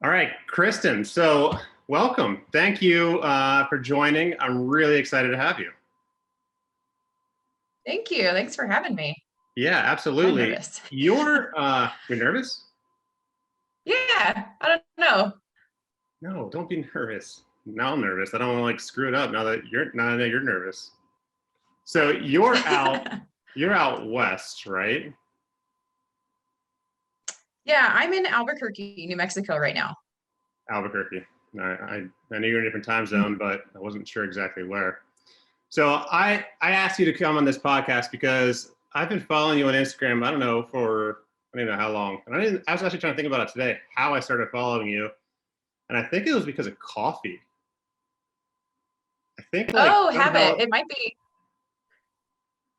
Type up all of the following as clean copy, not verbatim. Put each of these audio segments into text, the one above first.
All right, Kristin. So welcome. Thank you for joining. I'm really excited to have you. Thank you. Thanks for having me. Yeah, absolutely. I'm nervous. You're nervous? Yeah, I don't know. No, don't be nervous. Now I'm nervous. I don't want to like screw it up now that you're nervous. So you're out west, right? Yeah, I'm in Albuquerque, New Mexico right now. Albuquerque. I knew you're in a different time zone, but I wasn't sure exactly where. So I asked you to come on this podcast because I've been following you on Instagram. I don't know how long. And I was actually trying to think about it today, how I started following you. And I think it was because of coffee. I think Oh, somehow Habit. It might be.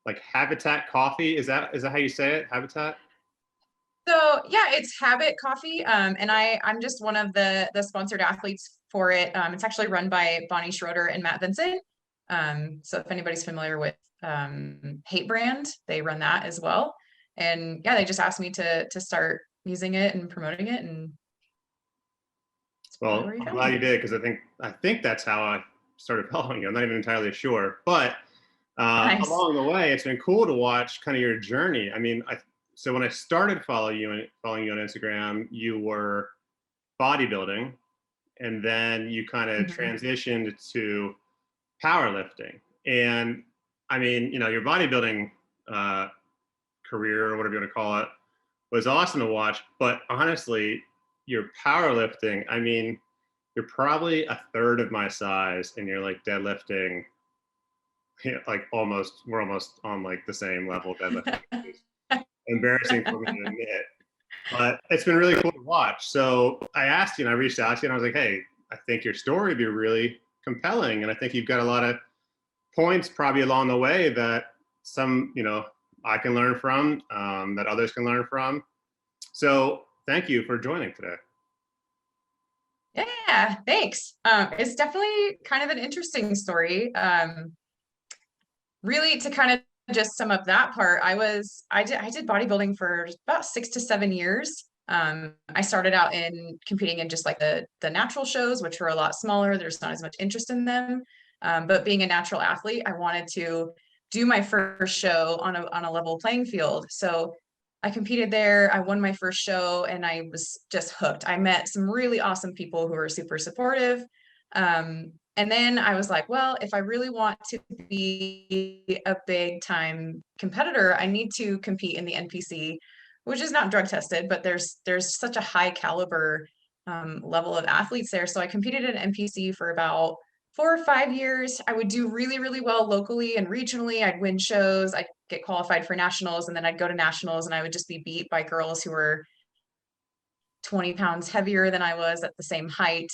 like Habitat Coffee. Is that how you say it? Habitat? So yeah, it's Habit Coffee. And I'm just one of the sponsored athletes for it. It's actually run by Bonnie Schroeder and Matt Vincent. So if anybody's familiar with Hate Brand, they run that as well. And yeah, they just asked me to start using it and promoting it, and Well, I'm glad you did because I think that's how I started following you. I'm not even entirely sure, but Nice. along the way, it's been cool to watch kind of your journey. I mean, so when I started following you on Instagram, you were bodybuilding, and then you kind of transitioned to powerlifting. And I mean, your bodybuilding career or whatever you want to call it was awesome to watch. But honestly, your powerlifting, I mean, you're probably a third of my size, and you're like deadlifting, like we're almost on like the same level deadlifting. Embarrassing for me to admit, but it's been really cool to watch. So I asked you and I reached out to you and I was like, hey, I think your story would be really compelling. And I think you've got a lot of points probably along the way that I can learn from, that others can learn from. So thank you for joining today. Yeah, thanks. It's definitely kind of an interesting story. Really, to kind of just sum up that part, I did bodybuilding for about 6 to 7 years. I started out in competing in just like the natural shows, which were a lot smaller. There's not as much interest in them. But being a natural athlete, I wanted to do my first show on a level playing field. So I competed there. I won my first show and I was just hooked. I met some really awesome people who were super supportive. And then I was like, well, if I really want to be a big time competitor, I need to compete in the NPC, which is not drug tested, but there's such a high caliber level of athletes there. So I competed in NPC for about 4 or 5 years. I would do really, really well locally and regionally. I'd win shows. I'd get qualified for nationals, and then I'd go to nationals and I would just be beat by girls who were 20 pounds heavier than I was at the same height.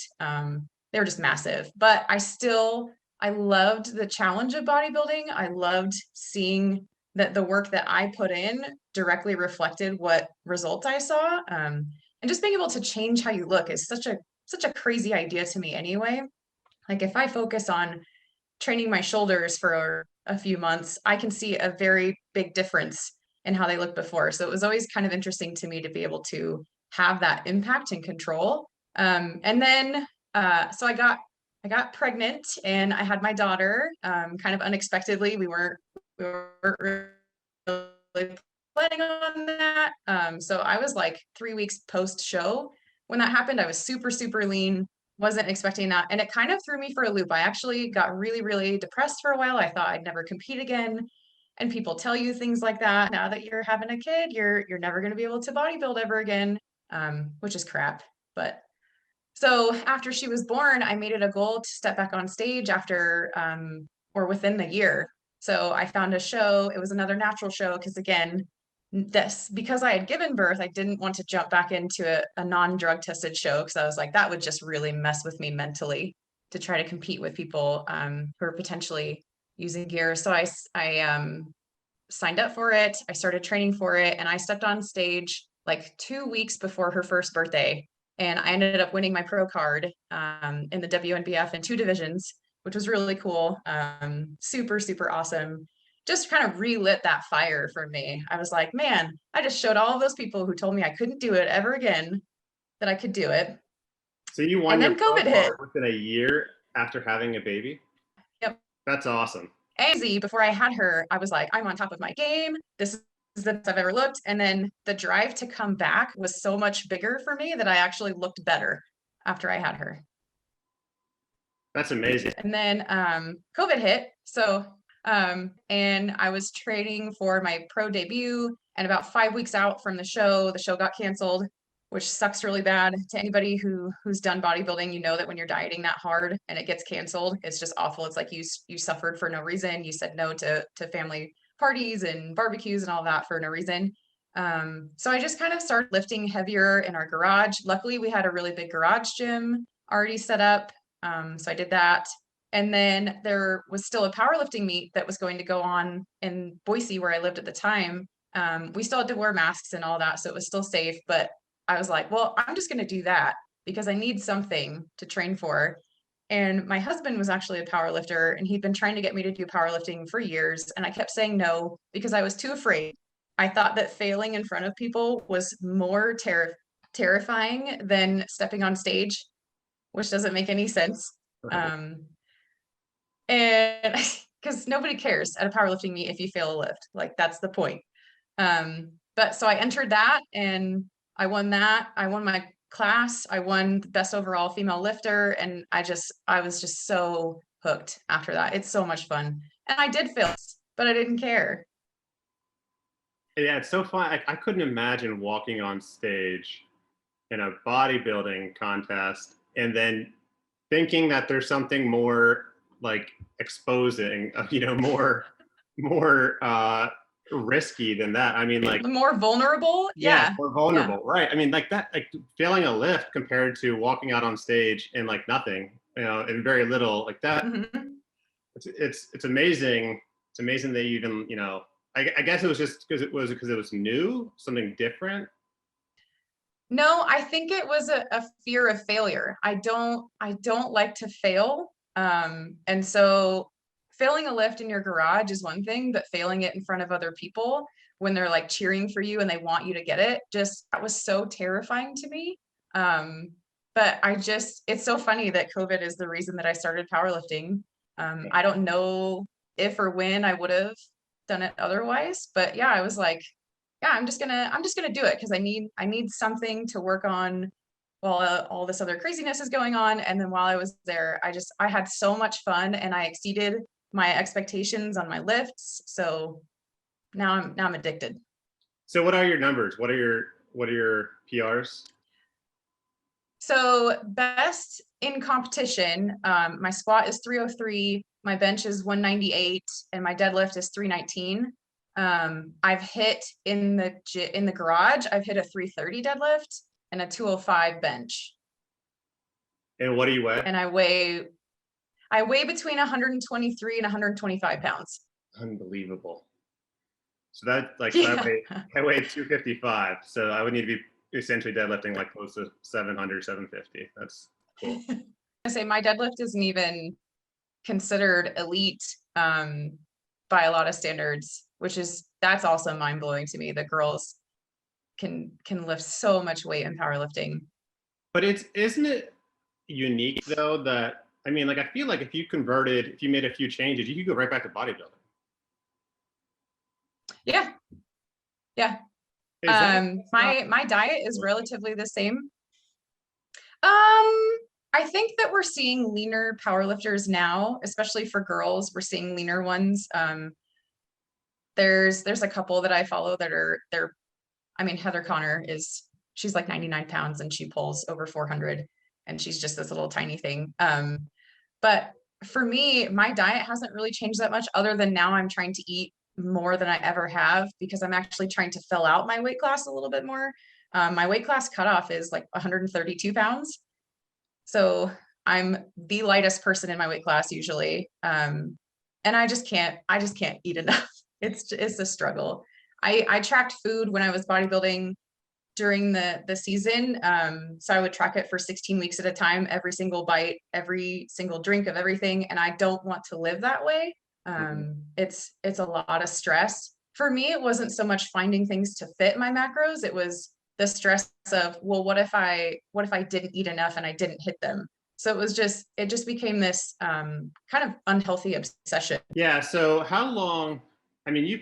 They were just massive, but I loved the challenge of bodybuilding. I loved seeing that the work that I put in directly reflected what results I saw. And just being able to change how you look is such a crazy idea to me anyway. Like if I focus on training my shoulders for a few months, I can see a very big difference in how they looked before. So it was always kind of interesting to me to be able to have that impact and control. And then so I got pregnant and I had my daughter kind of unexpectedly. We weren't really planning on that. So I was like 3 weeks post show when that happened. I was super, super lean, wasn't expecting that. And it kind of threw me for a loop. I actually got really, really depressed for a while. I thought I'd never compete again. And people tell you things like that. Now that you're having a kid, you're never going to be able to bodybuild ever again, which is crap. But so after she was born, I made it a goal to step back on stage after or within the year. So I found a show. It was another natural show because again, because I had given birth, I didn't want to jump back into a non-drug tested show because I was like, that would just really mess with me mentally to try to compete with people who are potentially using gear. So I signed up for it. I started training for it, and I stepped on stage like 2 weeks before her first birthday. And I ended up winning my pro card in the WNBF in 2 divisions, which was really cool. Super, super awesome. Just kind of relit that fire for me. I was like, man, I just showed all of those people who told me I couldn't do it ever again that I could do it. So you won And your then COVID hit. within a year after having a baby? Yep. That's awesome. Easy. Before I had her, I was like, I'm on top of my game. This is the best I've ever looked. And then the drive to come back was so much bigger for me that I actually looked better after I had her. That's amazing. And then COVID hit. So, and I was training for my pro debut, and about 5 weeks out from the show got canceled, which sucks really bad. To anybody who's done bodybuilding, you know that when you're dieting that hard and it gets canceled, it's just awful. It's like you suffered for no reason. You said no to family parties and barbecues and all that for no reason. So I just kind of started lifting heavier in our garage. Luckily, we had a really big garage gym already set up. So I did that. And then there was still a powerlifting meet that was going to go on in Boise, where I lived at the time. We still had to wear masks and all that, so it was still safe. But I was like, well, I'm just going to do that because I need something to train for. And my husband was actually a powerlifter, and he'd been trying to get me to do powerlifting for years. And I kept saying no because I was too afraid. I thought that failing in front of people was more terrifying than stepping on stage, which doesn't make any sense. Right. And because nobody cares at a powerlifting meet if you fail a lift, like that's the point. But so I entered that and I won that. I won my class. I won the best overall female lifter. And I was just so hooked after that. It's so much fun. And I did fail, but I didn't care. Yeah, it's so fun. I couldn't imagine walking on stage in a bodybuilding contest and then thinking that there's something more like exposing, more risky than that. I mean, like more vulnerable. yeah, Yeah. more vulnerable, right? I mean, like that, like failing a lift compared to walking out on stage and like nothing, and very little like that. Mm-hmm. It's amazing. It's amazing that you even, I guess it was just because it was new, something different. No, I think it was a fear of failure. I don't like to fail. And so failing a lift in your garage is one thing, but failing it in front of other people when they're like cheering for you and they want you to get it, that was so terrifying to me. But it's so funny that COVID is the reason that I started powerlifting. I don't know if or when I would have done it otherwise, but yeah, I was like, yeah, I'm just gonna do it because I need something to work on while all this other craziness is going on. And then while I was there, I had so much fun and I exceeded my expectations on my lifts. So now I'm addicted. So what are your numbers? What are your PRs? So best in competition, my squat is 303, my bench is 198, and my deadlift is 319. I've hit in the garage, I've hit a 330 deadlift and a 205 bench. And what do you weigh? And I weigh between 123 and 125 pounds. Unbelievable. So that like Yeah. I weigh 255. So I would need to be essentially deadlifting like close to 700, 750. That's cool. I say my deadlift isn't even considered elite by a lot of standards, that's also mind blowing to me. The girls can lift so much weight in powerlifting. But isn't it unique though that, I mean, like I feel like if you made a few changes, you could go right back to bodybuilding. Yeah. Yeah. My diet is relatively the same. I think that we're seeing leaner powerlifters now, especially for girls. We're seeing leaner ones. There's a couple that I follow that Heather Connor she's like 99 pounds and she pulls over 400 and she's just this little tiny thing. But for me, my diet hasn't really changed that much other than now I'm trying to eat more than I ever have because I'm actually trying to fill out my weight class a little bit more. My weight class cutoff is like 132 pounds. So I'm the lightest person in my weight class usually. And I just can't eat enough. It's a struggle. I tracked food when I was bodybuilding during the season. So I would track it for 16 weeks at a time, every single bite, every single drink of everything. And I don't want to live that way. It's a lot of stress. For me, it wasn't so much finding things to fit my macros. It was the stress of, well, what if I didn't eat enough and I didn't hit them? So it just became this kind of unhealthy obsession. Yeah. So how long, I mean,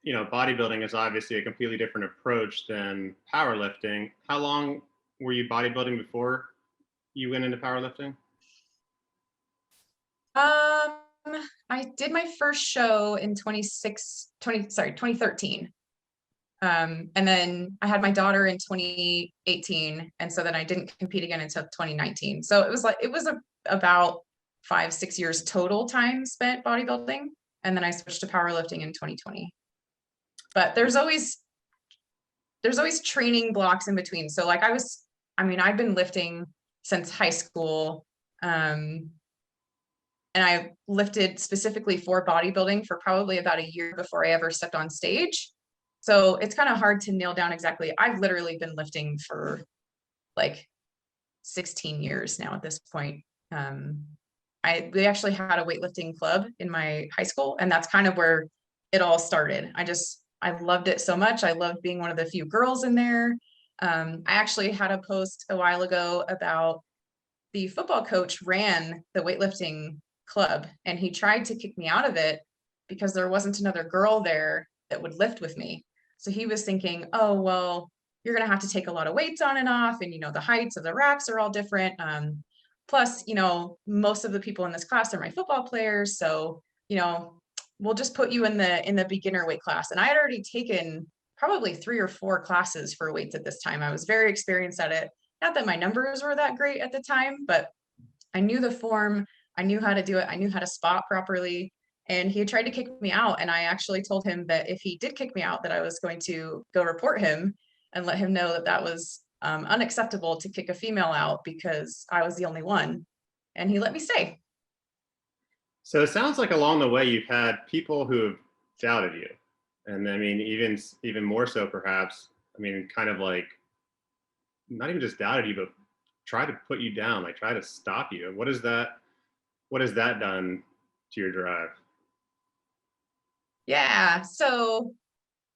bodybuilding is obviously a completely different approach than powerlifting. How long were you bodybuilding before you went into powerlifting? I did my first show in 2013. And then I had my daughter in 2018. And so then I didn't compete again until 2019. So it was about 5-6 years total time spent bodybuilding. And then I switched to powerlifting in 2020. But there's always training blocks in between. So like I've been lifting since high school. And I lifted specifically for bodybuilding for probably about a year before I ever stepped on stage. So it's kind of hard to nail down exactly. I've literally been lifting for like 16 years now at this point. We actually had a weightlifting club in my high school, and that's kind of where it all started. I loved it so much. I loved being one of the few girls in there. I actually had a post a while ago about the football coach ran the weightlifting club, and he tried to kick me out of it because there wasn't another girl there that would lift with me. So he was thinking, oh, well, you're going to have to take a lot of weights on and off. And, the heights of the racks are all different. Plus, most of the people in this class are my football players. So, we'll just put you in the beginner weight class. And I had already taken probably 3 or 4 classes for weights at this time. I was very experienced at it. Not that my numbers were that great at the time, but I knew the form. I knew how to do it. I knew how to spot properly. And he had tried to kick me out. And I actually told him that if he did kick me out, that I was going to go report him and let him know that that was unacceptable to kick a female out because I was the only one. And he let me stay. So it sounds like along the way you've had people who have doubted you. And I mean, even more so perhaps, I mean, kind of like not even just doubted you, but try to put you down, like try to stop you. What has that done to your drive? Yeah, so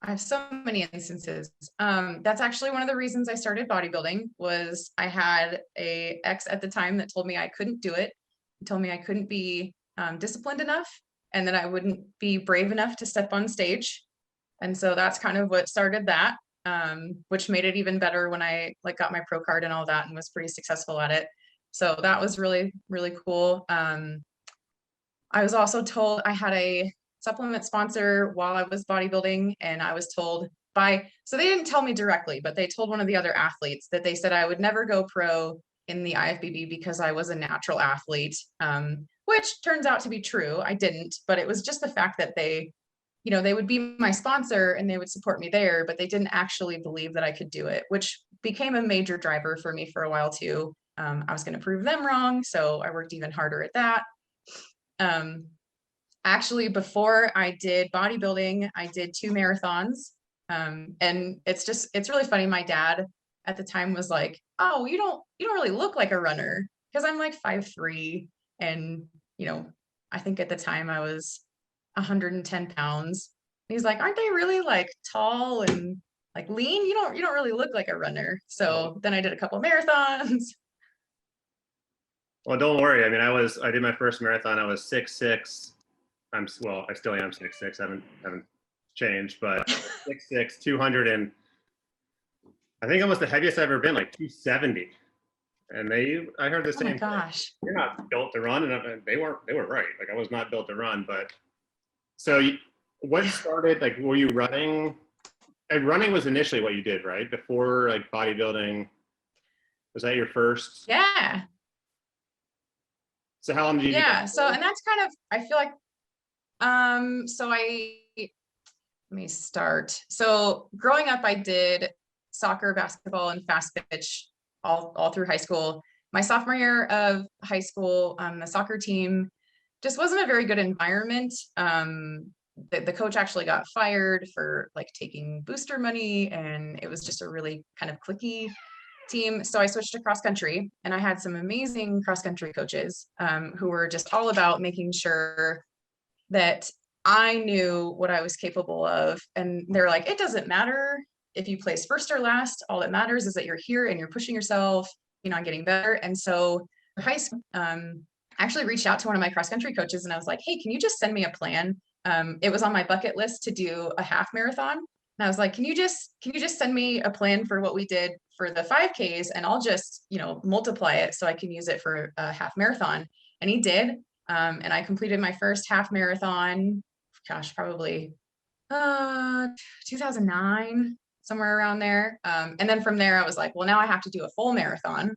I have so many instances. That's actually one of the reasons I started bodybuilding. Was I had a ex at the time that told me I couldn't do it. He told me I couldn't be disciplined enough, and that I wouldn't be brave enough to step on stage. And so that's kind of what started that, which made it even better when I got my pro card and all that and was pretty successful at it. So that was really, really cool. I was also told I had a supplement sponsor while I was bodybuilding, and I was told so they didn't tell me directly, but they told one of the other athletes that they said I would never go pro in the IFBB because I was a natural athlete, which turns out to be true. I didn't, but it was just the fact that they would be my sponsor and they would support me there, but they didn't actually believe that I could do it, which became a major driver for me for a while too. I was going to prove them wrong, so I worked even harder at that. Actually, before I did bodybuilding, I did 2 marathons. And it's really funny. My dad at the time was like, oh, you don't really look like a runner, because I'm like 5'3", and I think at the time I was 110 pounds. He's like, aren't they really like tall and like lean? You don't really look like a runner. So then I did a couple marathons. Well, don't worry. I mean, I did my first marathon. I was 6'6". I still am 6'6". Haven't changed, but 6'6", 200, and I think almost the heaviest I've ever been, like 270. And I heard the same. Oh my gosh. You're not built to run, and they were right. Like I was not built to run, but so what started, like, were you running? And running was initially what you did, right? Before like bodybuilding, was that your first? Yeah. So how long did you? Yeah. So, and that's kind of, I feel like, let me start. So growing up, I did soccer, basketball, and fast pitch all through high school. My sophomore year of high school, the soccer team just wasn't a very good environment. The coach actually got fired for like taking booster money, and it was just a really kind of cliquey team. So I switched to cross country, and I had some amazing cross country coaches who were just all about making sure that I knew what I was capable of. And they're like, it doesn't matter if you place first or last, all that matters is that you're here and you're pushing yourself, on getting better. And so for high school, I actually reached out to one of my cross country coaches and I was like, hey, can you just send me a plan? It was on my bucket list to do a half marathon. And I was like, can you just send me a plan for what we did for the 5Ks, and I'll just, multiply it so I can use it for a half marathon. And he did. And I completed my first half marathon, probably 2009, somewhere around there. And then from there, I was like, well, now I have to do a full marathon.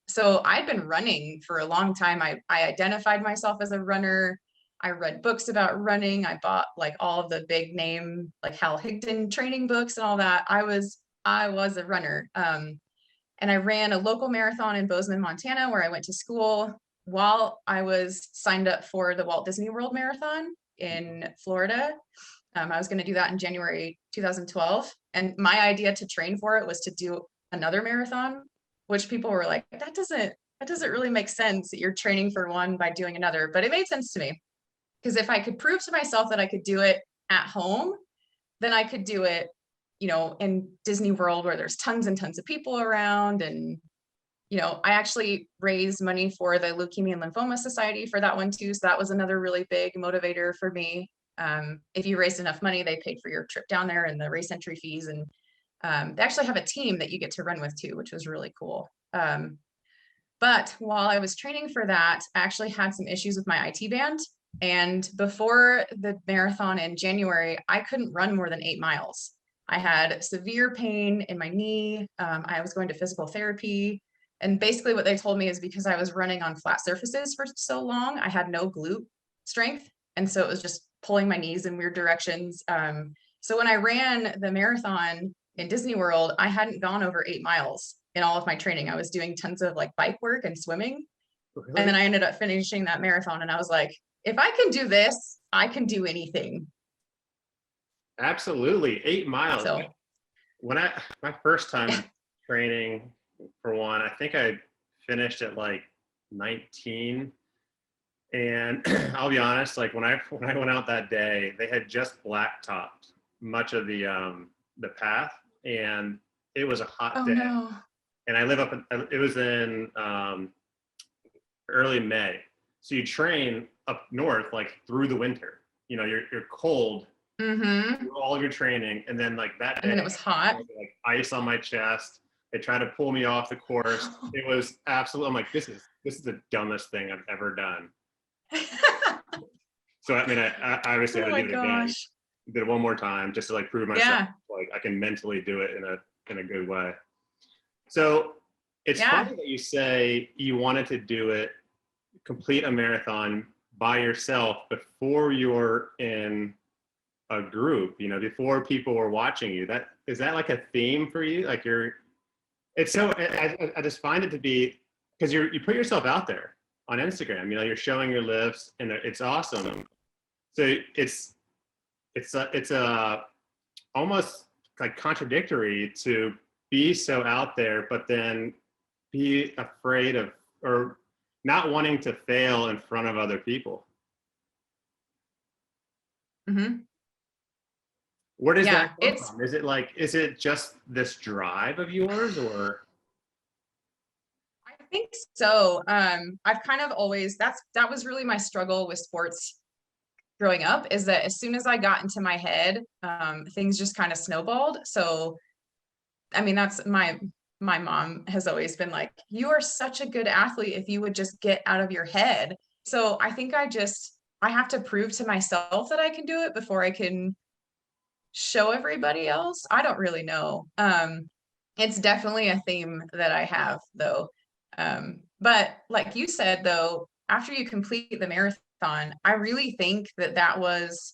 So I'd been running for a long time. I identified myself as a runner. I read books about running. I bought like all of the big name, like Hal Higdon training books and all that. I was a runner. And I ran a local marathon in Bozeman, Montana, where I went to school while I was signed up for the Walt Disney World Marathon in Florida. I was going to do that in January 2012. And my idea to train for it was to do another marathon, which people were like, that doesn't really make sense that you're training for one by doing another. But it made sense to me, because if I could prove to myself that I could do it at home, then I could do it, in Disney World where there's tons and tons of people around. And, I actually raised money for the Leukemia and Lymphoma Society for that one too. So that was another really big motivator for me. If you raised enough money, they paid for your trip down there and the race entry fees. And they actually have a team that you get to run with too, which was really cool. But while I was training for that, I actually had some issues with my IT band. And before the marathon in January, I couldn't run more than 8 miles. I had severe pain in my knee. I was going to physical therapy. And basically what they told me is because I was running on flat surfaces for so long, I had no glute strength. And so it was just pulling my knees in weird directions. So when I ran the marathon in Disney World, I hadn't gone over 8 miles in all of my training. I was doing tons of like bike work and swimming. Really? And then I ended up finishing that marathon and I was like, if I can do this, I can do anything. Absolutely. 8 miles. So, when my first time training for one, I think I finished at like 19. And I'll be honest, like when I went out that day, they had just blacktopped much of the path, and it was a hot day. No. And I live it was in early May. So you train up north, like through the winter, you're cold through all of your training. And then like that day, and then it was hot, like ice on my chest. They tried to pull me off the course. It was absolutely, I'm like, this is the dumbest thing I've ever done. So I mean, I obviously had to do it again. Did it one more time just to like prove myself, like I can mentally do it in a good way. So it's funny that you say you wanted to do it, complete a marathon by yourself before you're in a group, before people were watching you. Is that like a theme for you? Like it's so, I just find it to be, because you put yourself out there on Instagram, you're showing your lifts and it's awesome. So it's almost like contradictory to be so out there, but then be afraid of, or not wanting to fail in front of other people. Mm-hmm. Where does that come from? Is it just this drive of yours, or? I think so. I've kind of always, that was really my struggle with sports growing up, is that as soon as I got into my head, things just kind of snowballed. So, I mean, that's my mom has always been like, you are such a good athlete if you would just get out of your head. So I think I have to prove to myself that I can do it before I can show everybody else. I don't really know. It's definitely a theme that I have though. But like you said though, after you complete the marathon, I really think that was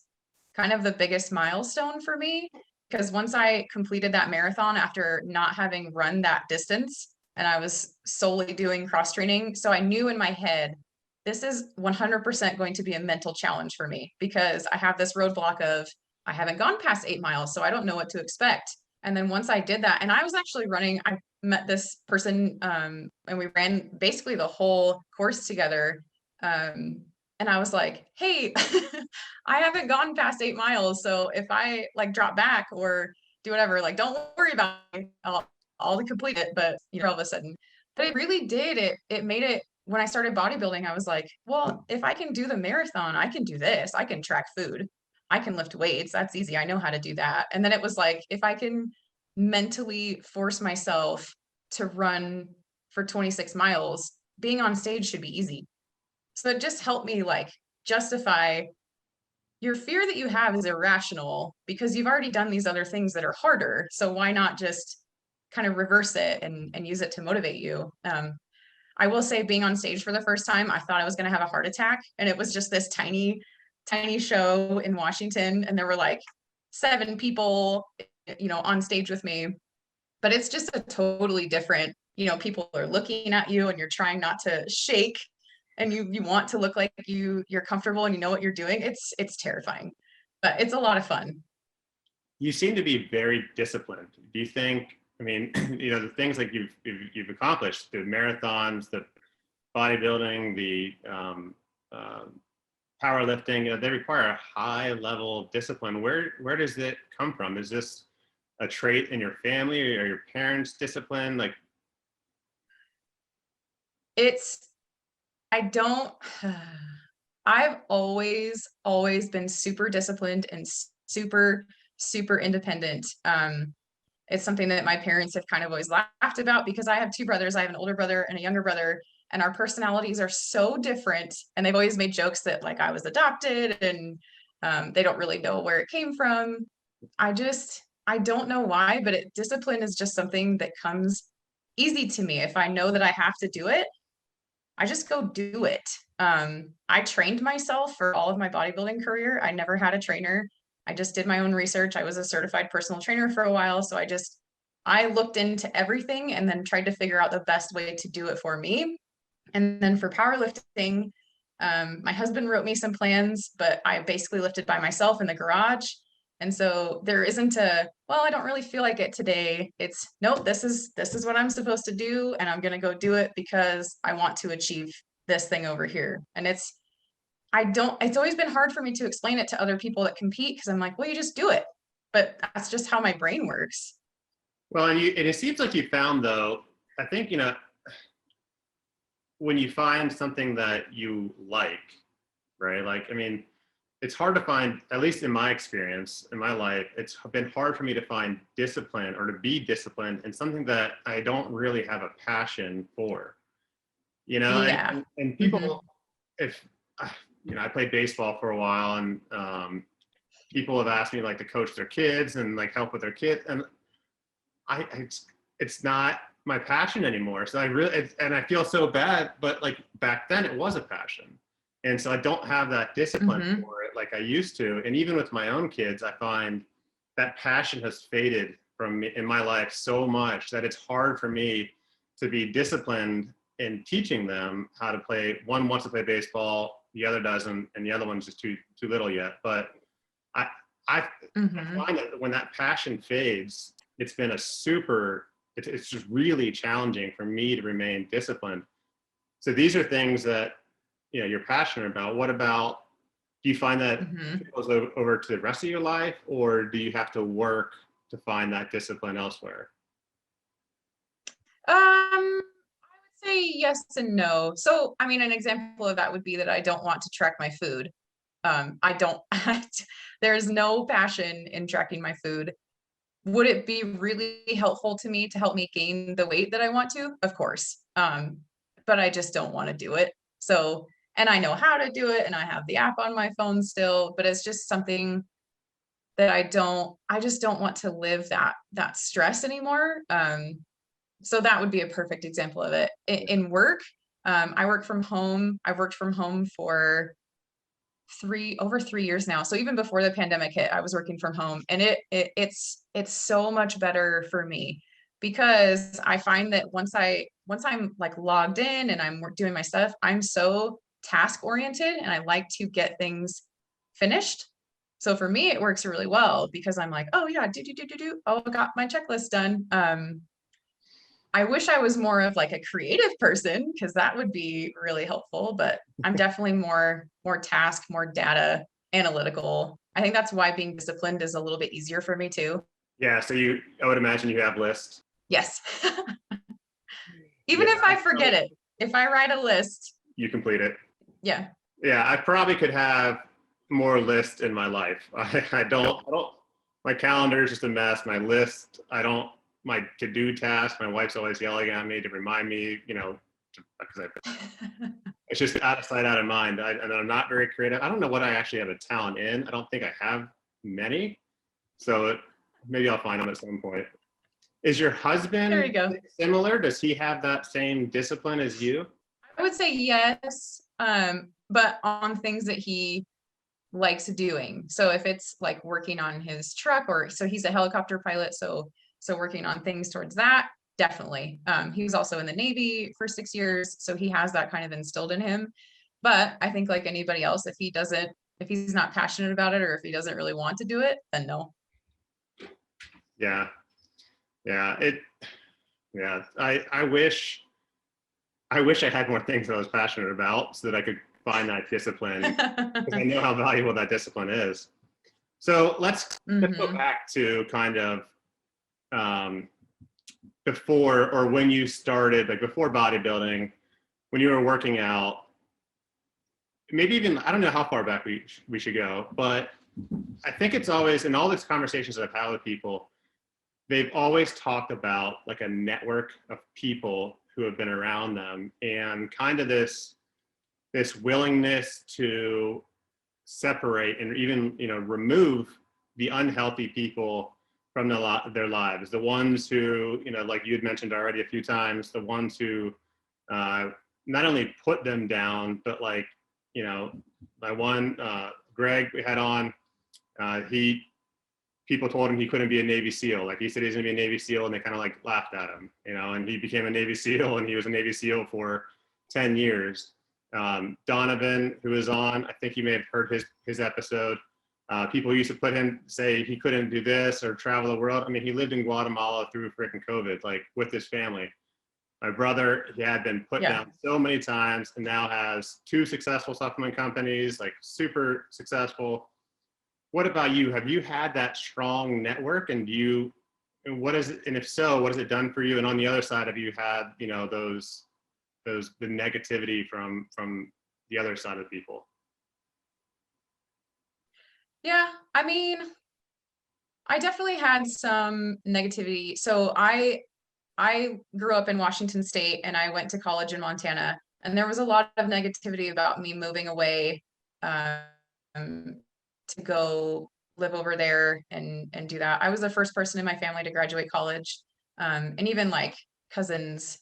kind of the biggest milestone for me, because once I completed that marathon after not having run that distance, and I was solely doing cross training, so I knew in my head, this is 100% going to be a mental challenge for me, because I have this roadblock of, I haven't gone past 8 miles, so I don't know what to expect. And then once I did that, and I was actually running, I met this person, and we ran basically the whole course together. And I was like, hey, I haven't gone past 8 miles. So if I like drop back or do whatever. Like, don't worry about it. I'll complete it. But all of a sudden, but it really did. It made it, when I started bodybuilding, I was like, well, if I can do the marathon, I can do this. I can track food. I can lift weights. That's easy. I know how to do that. And then it was like, if I can mentally force myself to run for 26 miles, being on stage should be easy. So it just helped me like justify, your fear that you have is irrational because you've already done these other things that are harder. So why not just kind of reverse it and use it to motivate you? I will say, being on stage for the first time, I thought I was going to have a heart attack. And it was just this tiny show in Washington. And there were like 7 people, on stage with me. But it's just a totally different, people are looking at you and you're trying not to shake, and you want to look like you're comfortable and you know what you're doing. It's terrifying, but it's a lot of fun. You seem to be very disciplined. Do you think, I mean, the things like you've accomplished, the marathons, the bodybuilding, the powerlifting, they require a high level of discipline. Where does it come from? Is this a trait in your family, or your parents' discipline? Like, I've always been super disciplined and super independent. It's something that my parents have kind of always laughed about, because I have 2 brothers. I have an older brother and a younger brother, and our personalities are so different. And they've always made jokes that like I was adopted, and they don't really know where it came from. I don't know why, but discipline is just something that comes easy to me. If I know that I have to do it, I just go do it. I trained myself for all of my bodybuilding career. I never had a trainer. I just did my own research. I was a certified personal trainer for a while. So I looked into everything and then tried to figure out the best way to do it for me. And then for powerlifting, my husband wrote me some plans, but I basically lifted by myself in the garage. And so there isn't well, I don't really feel like it today. It's nope, this is what I'm supposed to do. And I'm going to go do it because I want to achieve this thing over here. And it's always been hard for me to explain it to other people that compete, because I'm like, well, you just do it. But that's just how my brain works. well, and it seems like you found, though, I think, when you find something that you like, right? Like, I mean, it's hard to find, at least in my experience, in my life, it's been hard for me to find discipline or to be disciplined in something that I don't really have a passion for, Yeah. and people, if, I played baseball for a while, and people have asked me like to coach their kids and like help with their kids. And it's not my passion anymore. So and I feel so bad, but like back then it was a passion. And so I don't have that discipline for it like I used to. And even with my own kids, I find that passion has faded from me in my life so much that it's hard for me to be disciplined in teaching them how to play. One wants to play baseball, the other doesn't, and the other one's just too little yet. But I find that when that passion fades, it's been it's just really challenging for me to remain disciplined. So these are things that you're passionate about. What about, do you find that goes over to the rest of your life, or do you have to work to find that discipline elsewhere? I would say yes and no. So, I mean, an example of that would be that I don't want to track my food. There's no passion in tracking my food. Would it be really helpful to me to help me gain the weight that I want to? Of course. But I just don't want to do it. So, and I know how to do it, and I have the app on my phone still, but it's just something that I just don't want to live that stress anymore. So that would be a perfect example of it. In work, I work from home. I've worked from home for over 3 years now. So even before the pandemic hit, I was working from home, and it's so much better for me, because I find that once I'm like logged in and I'm doing my stuff, I'm so task oriented and I like to get things finished. So for me, it works really well, because I'm like, oh yeah, do. Oh, I got my checklist done. I wish I was more of like a creative person, because that would be really helpful, but I'm definitely more more data analytical. I think that's why being disciplined is a little bit easier for me too. Yeah. So I would imagine you have lists. Yes. Even Yeah, if I forget it, if I write a list, you complete it. yeah. Yeah, I probably could have more lists in my life. I don't, my calendar is just a mess. My list, my to-do task, my wife's always yelling at me to remind me, because it's just out of sight, out of mind. And I'm not very creative. I don't know what I actually have a talent in. I don't think I have many. So maybe I'll find them at some point. Is your There husband you go. similar? Does he have that same discipline as you? I would say yes, but on things that he likes doing. So if it's like working on his truck, or so he's a helicopter pilot, so working on things towards that, definitely. He was also in the Navy for 6 years, so he has that kind of instilled in him. But I think like anybody else, if he's not passionate about it, or if he doesn't really want to do it, then no. Yeah. Yeah. I wish I had more things that I was passionate about so that I could find that discipline, because I know how valuable that discipline is. So let's go back to kind of before, or when you started, like before bodybuilding, when you were working out, maybe even, I don't know how far back we should go, but I think it's always, in all these conversations that I've had with people, they've always talked about like a network of people who have been around them, and kind of this willingness to separate and even remove the unhealthy people from their lives, the ones who, like you had mentioned already a few times, the ones who not only put them down, but like, my one Greg we had on, people told him he couldn't be a Navy SEAL. Like he said he's gonna be a Navy SEAL, and they kind of like laughed at him, and he became a Navy SEAL, and he was a Navy SEAL for 10 years. Donovan, who is on, I think you may have heard his episode. People used to put him, say he couldn't do this or travel the world. I mean, he lived in Guatemala through freaking COVID, like with his family. My brother, he had been put down so many times, and now has 2 successful supplement companies, like super successful. What about you? Have you had that strong network, and if so, what has it done for you? And on the other side, have you had, the negativity from the other side of people? Yeah, I mean, I definitely had some negativity. So I grew up in Washington State, and I went to college in Montana, and there was a lot of negativity about me moving away to go live over there and do that. I was the first person in my family to graduate college, and even like cousins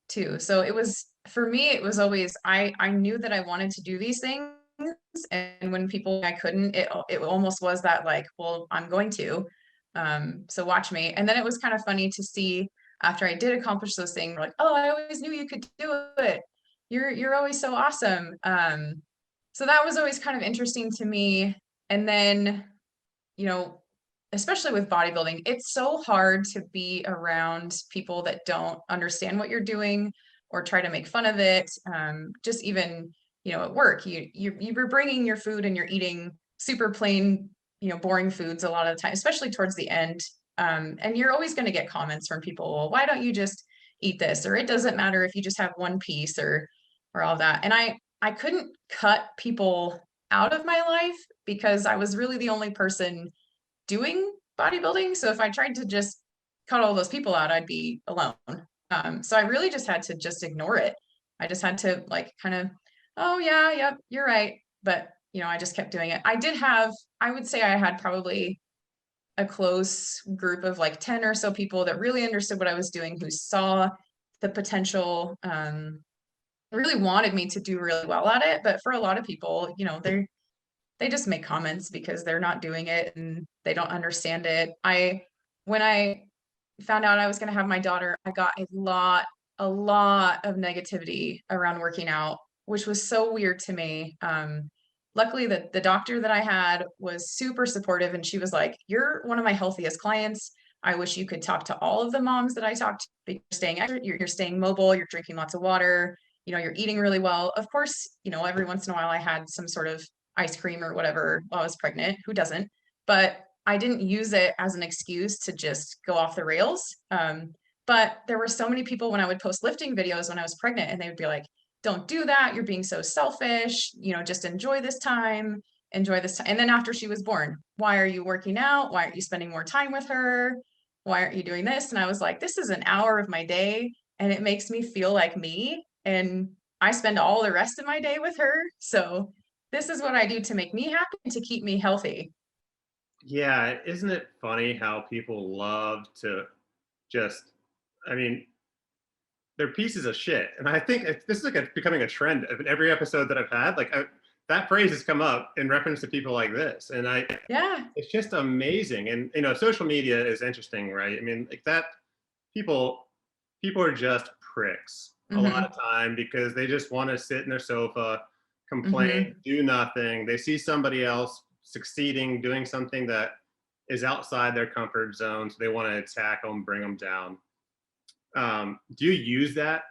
too. So it was, for me, it was always, I knew that I wanted to do these things. And when people, I couldn't, it almost was that like, well, I'm going to, so watch me. And then it was kind of funny to see after I did accomplish those things, like, oh, I always knew you could do it. You're always so awesome. So that was always kind of interesting to me. And then, especially with bodybuilding, it's so hard to be around people that don't understand what you're doing or try to make fun of it. Just even, at work, you're bringing your food and you're eating super plain, boring foods a lot of the time, especially towards the end. And you're always going to get comments from people, well, why don't you just eat this? Or it doesn't matter if you just have one piece, or all that. And I couldn't cut people out of my life because I was really the only person doing bodybuilding. So if I tried to just cut all those people out, I'd be alone. So I really just had to just ignore it. I just had to like kind of, oh yeah, yep, you're right. But I just kept doing it. I would say I had probably a close group of like 10 or so people that really understood what I was doing, who saw the potential, really wanted me to do really well at it. But for a lot of people, they just make comments because they're not doing it and they don't understand it. When I found out I was going to have my daughter, I got a lot of negativity around working out, which was so weird to me. Luckily, the doctor that I had was super supportive, and she was like, "You're one of my healthiest clients. I wish you could talk to all of the moms that I talked to. You're staying mobile, you're drinking lots of water, you're eating really well." Of course, every once in a while I had some sort of ice cream or whatever while I was pregnant. Who doesn't? But I didn't use it as an excuse to just go off the rails. But there were so many people when I would post lifting videos when I was pregnant, and they would be like, don't do that. You're being so selfish. Just enjoy this time. Enjoy this time. And then after she was born, why are you working out? Why aren't you spending more time with her? Why aren't you doing this? And I was like, this is an hour of my day, and it makes me feel like me. And I spend all the rest of my day with her. So this is what I do to make me happy and to keep me healthy. Yeah, isn't it funny how people love to just, I mean, they're pieces of shit. And I think this is like becoming a trend of every episode that I've had. Like that phrase has come up in reference to people like this. And Yeah. it's just amazing. And, social media is interesting, right? I mean, like that people are just pricks a lot Mm-hmm. of time because they just want to sit in their sofa, Mm-hmm. complain, do nothing. They see somebody else succeeding, doing something that is outside their comfort zone. So they want to attack them, bring them down. Do you use that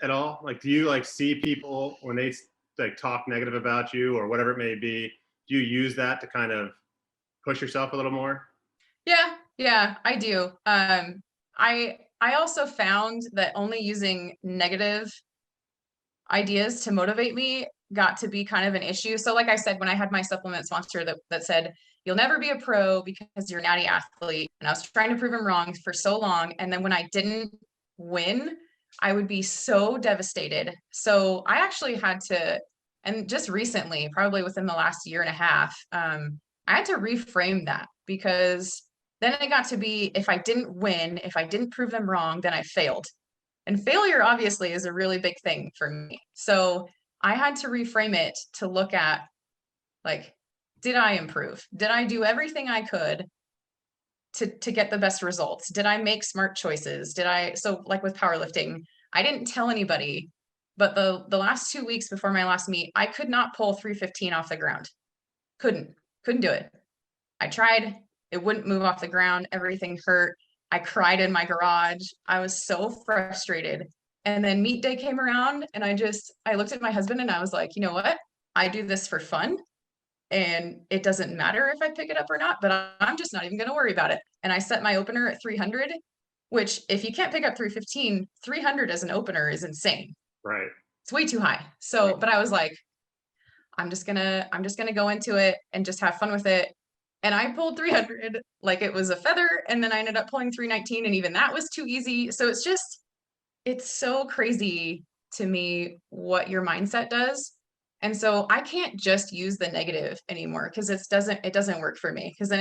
at all? Like, do you like see people when they like talk negative about you or whatever it may be? Do you use that to kind of push yourself a little more? Yeah, I do. I also found that only using negative ideas to motivate me got to be kind of an issue. So like I said, when I had my supplement sponsor that said, you'll never be a pro because you're an natty athlete. And I was trying to prove him wrong for so long. And then when I didn't win, I would be so devastated. So I actually had to, and just recently, probably within the last year and a half, I had to reframe that because then it got to be, if I didn't win, if I didn't prove them wrong, then I failed. And failure obviously is a really big thing for me. So I had to reframe it to look at, like, did I improve? Did I do everything I could to get the best results? Did I make smart choices? So like with powerlifting, I didn't tell anybody, but the last 2 weeks before my last meet, I could not pull 315 off the ground. Couldn't do it. I tried, it wouldn't move off the ground. Everything hurt. I cried in my garage. I was so frustrated. And then meet day came around, and I looked at my husband and I was like, you know what? I do this for fun, and it doesn't matter if I pick it up or not, but I'm just not even going to worry about it. And I set my opener at 300, which if you can't pick up 315, 300 as an opener is insane. Right. It's way too high. So, but I was like, I'm just gonna go into it and just have fun with it. And I pulled 300 like it was a feather, and then I ended up pulling 319, and even that was too easy. So it's so crazy to me what your mindset does. And so I can't just use the negative anymore because it doesn't work for me. Because then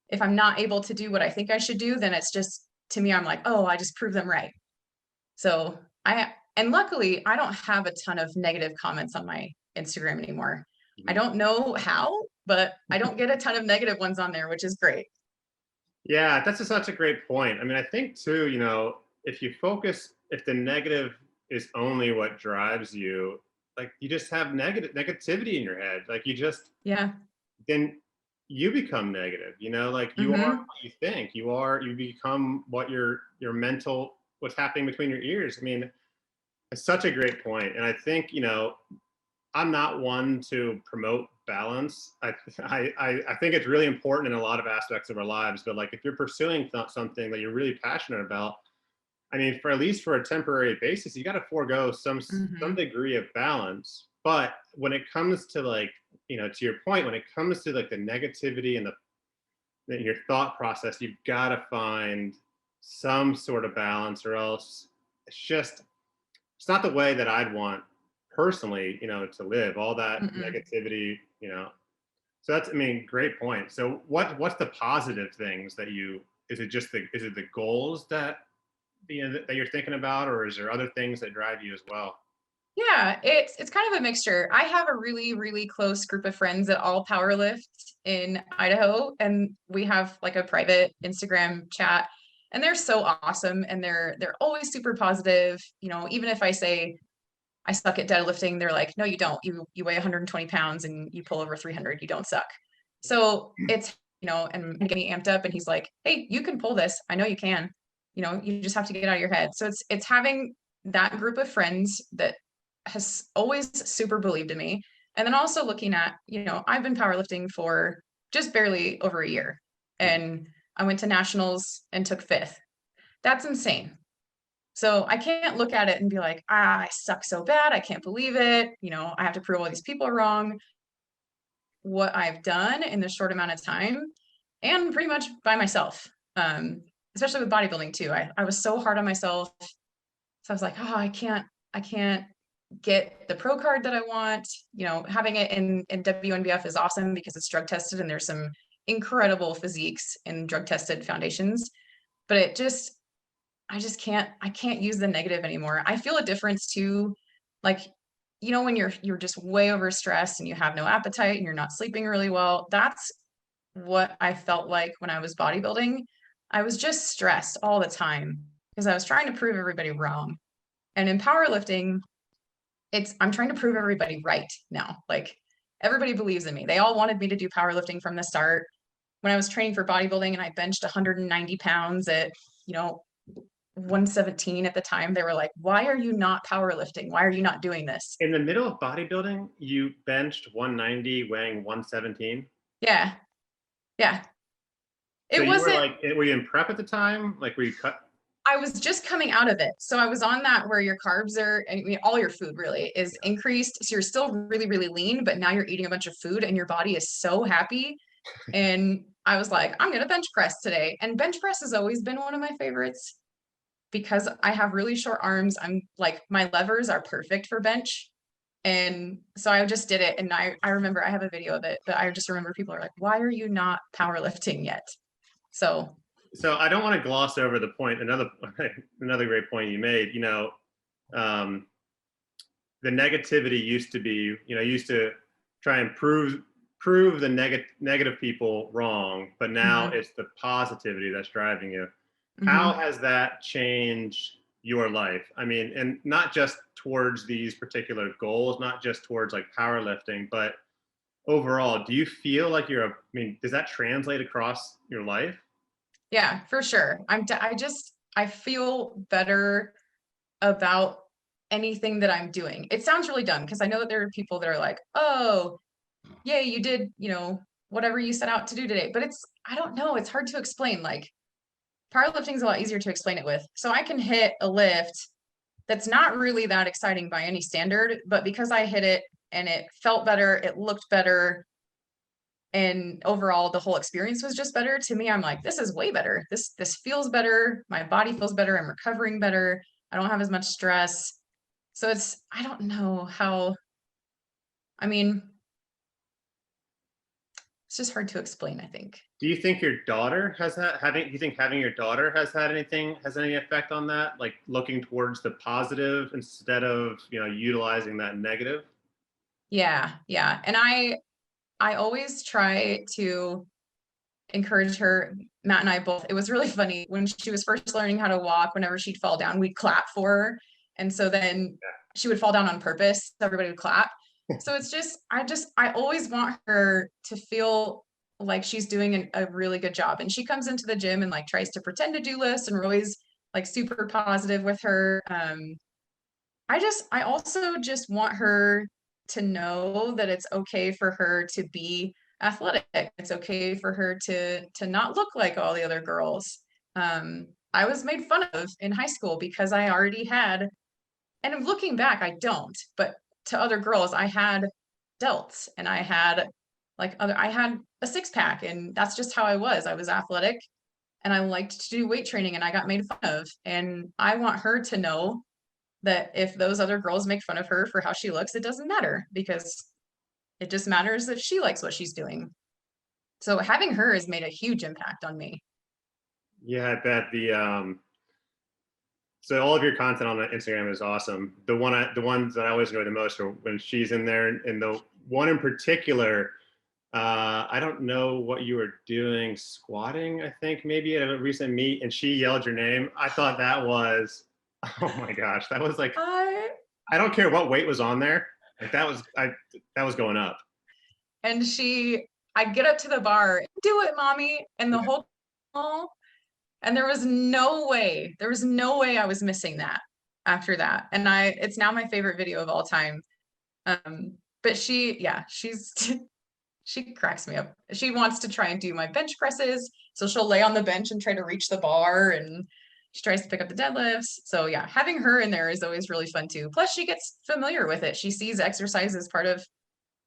if I'm not able to do what I think I should do, then it's just, to me, I'm like, oh, I just proved them right. So and luckily I don't have a ton of negative comments on my Instagram anymore. I Mhm. don't know how, but I don't get a ton of negative ones on there, which is great. Yeah, that's such a great point. I mean, I think too, if the negative is only what drives you, like you just have negativity in your head. Like Yeah. then you become negative, like you are Mm-hmm. what you think. You become what your mental, what's happening between your ears. I mean, it's such a great point. And I think, I'm not one to promote balance. I think it's really important in a lot of aspects of our lives. But like if you're pursuing something that you're really passionate about, I mean, for at least for a temporary basis, you got to forego some Mm-hmm. degree of balance. But when it comes to like, to your point, when it comes to like the negativity and your thought process, you've got to find some sort of balance, or else it's not the way that I'd want personally, to live. All that Mm-mm. negativity. So that's, I mean, great point. So what's the positive things that is it the goals that that you're thinking about, or is there other things that drive you as well? Yeah, it's kind of a mixture. I have a really, really close group of friends that all power lift in Idaho, and we have like a private Instagram chat, and they're so awesome, and they're always super positive. Even if I say I suck at deadlifting, they're like, no, you don't. You weigh 120 pounds and you pull over 300. You don't suck. So it's, and getting amped up, and he's like, hey, you can pull this. I know you can. You just have to get out of your head. So it's having that group of friends that has always super believed in me. And then also looking at, I've been powerlifting for just barely over a year. And I went to nationals and took 5th. That's insane. So I can't look at it and be like, I suck so bad. I can't believe it. You know, I have to prove all these people wrong. What I've done in this short amount of time, and pretty much by myself, especially with bodybuilding too. I was so hard on myself. So I was like, oh, I can't get the pro card that I want. You know, having it in WNBF is awesome because it's drug tested and there's some incredible physiques in drug tested foundations. But I can't use the negative anymore. I feel a difference too. Like, you know, when you're just way overstressed and you have no appetite and you're not sleeping really well, that's what I felt like when I was bodybuilding. I was just stressed all the time because I was trying to prove everybody wrong. And in powerlifting, I'm trying to prove everybody right now. Like, everybody believes in me. They all wanted me to do powerlifting from the start. When I was training for bodybuilding and I benched 190 pounds at, you know, 117 at the time, they were like, why are you not powerlifting? Why are you not doing this? In the middle of bodybuilding, you benched 190 weighing 117? Yeah. Yeah. So It you were wasn't, like, were you in prep at the time? Like, were you cut? I was just coming out of it. So I was on that where your carbs are, I mean, all your food really is increased. So you're still really, really lean, but now you're eating a bunch of food and your body is so happy. And I was like, I'm going to bench press today. And bench press has always been one of my favorites because I have really short arms. I'm like, my levers are perfect for bench. And so I just did it. And I remember I have a video of it, but I just remember people are like, why are you not powerlifting yet? So I don't want to gloss over the point. Another great point you made. You know, the negativity used to be, you know, used to try and prove the negative people wrong, but now it's the positivity that's driving you. How has that changed your life? I mean, and not just towards these particular goals, not just towards like powerlifting, but overall, do you feel like I mean, does that translate across your life? yeah, for sure. I feel better about anything that I'm doing. It sounds really dumb because I know that there are people that are like, oh, yay, you did, you know, whatever you set out to do today. But I don't know, it's hard to explain. Like, powerlifting is a lot easier to explain it with. So I can hit a lift that's not really that exciting by any standard, but because I hit it and it felt better, it looked better, and overall the whole experience was just better, to me, I'm like, this is way better. This feels better. My body feels better. I'm recovering better. I don't have as much stress. So I don't know how, I mean, it's just hard to explain, I think. Do you think your daughter has do you think having your daughter has any effect on that? Like looking towards the positive instead of, you know, utilizing that negative? Yeah. Yeah. And I always try to encourage her. Matt and I both, it was really funny when she was first learning how to walk. Whenever she'd fall down, we'd clap for her. And so then she would fall down on purpose, so everybody would clap. So it's just, I always want her to feel like she's doing a really good job. And she comes into the gym and like tries to pretend to do lists, and we're always like super positive with her. I also just want her to know that it's okay for her to be athletic. It's okay for her to not look like all the other girls. I was made fun of in high school because I already had, and looking back, I don't, but to other girls, I had delts and I had I had a 6-pack, and that's just how I was. I was athletic and I liked to do weight training, and I got made fun of. And I want her to know that if those other girls make fun of her for how she looks, it doesn't matter, because it just matters if she likes what she's doing. So having her has made a huge impact on me. Yeah, I bet so all of your content on Instagram is awesome. The ones that I always enjoy the most are when she's in there, and the one in particular, I don't know what you were doing, squatting, I think maybe at a recent meet, and she yelled your name. I thought that was, oh my gosh, that was like, I don't care what weight was on there. Like that was going up. And I get up to the bar, do it, mommy. And the whole, and there was no way I was missing that after that. And it's now my favorite video of all time. But she's She cracks me up. She wants to try and do my bench presses. So she'll lay on the bench and try to reach the bar, and she tries to pick up the deadlifts. So yeah, having her in there is always really fun too. Plus she gets familiar with it. She sees exercise as part of,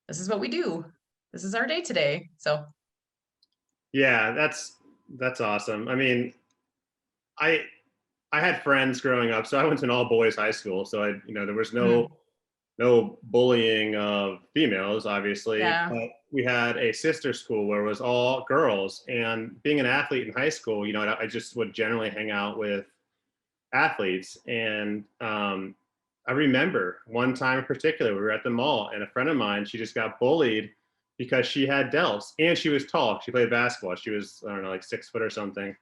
this is what we do. This is our day today. So Yeah, that's awesome. I mean, I I had friends growing up, so I went to an all boys high school. So there was no bullying of females, obviously, yeah. but we had a sister school where it was all girls. And being an athlete in high school, I just would generally hang out with athletes. And I remember one time in particular, we were at the mall, and a friend of mine, she just got bullied because she had delts and she was tall. She played basketball. She was, I don't know, like 6 foot or something.